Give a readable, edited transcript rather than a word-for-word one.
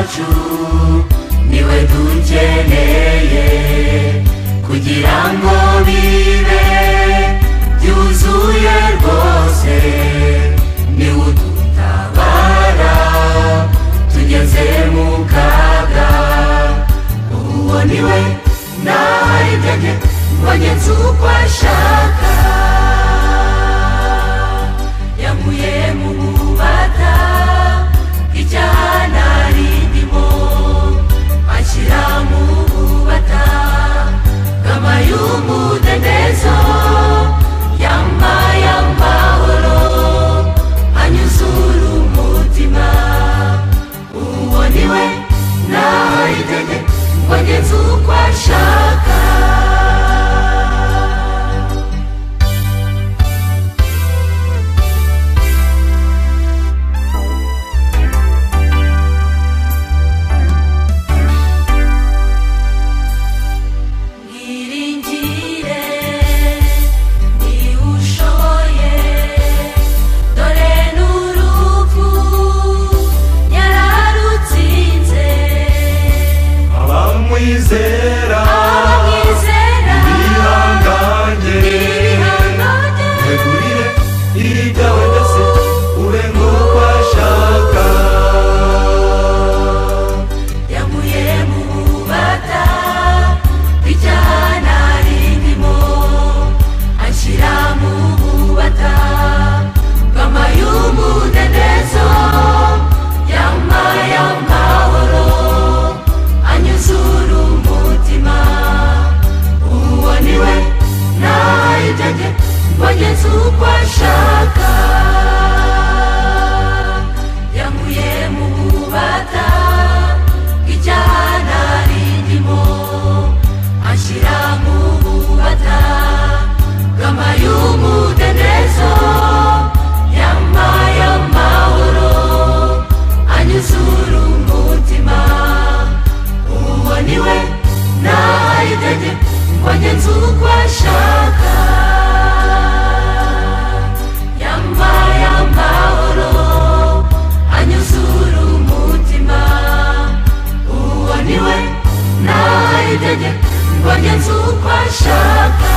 wacu niwe dukeneye kugira ngo bibe byuzuye rwose, niwe udutabara tugeze mu kaga. Uwo niwe nahayitege ngo agenze uko ashaka, yankuye mu bubata bw'icyaha nari ndimo, anshyira mu bubata bw'amaye umudendezo, yampaye amahoro anyuzura umutima. Uwo niwe nahayitege ngo agenze uko ashaka. Abamwizera ibihanganye, wegurire ibyawe byose ube nk'uko ashaka. Yankuye mu bubata bw'icyaha nari ndimo, anshyira mu bubata bw'amaye umudendezo, yampaye amahoro anyuzura umutima. Uwo niwe nahayitege ngo agenze uko ashaka, yankuye mu bubata bw'icyaha nari ndimo, anshyira mu bubata bw'amaye umudendezo, yampaye amahoro anyuzura umutima. Uwo niwe nahayitege ngo agenze uko ashaka, yampaye amahoro anyuzura umutima. Uwo niwe nahayitege ngo agenze uko ashaka.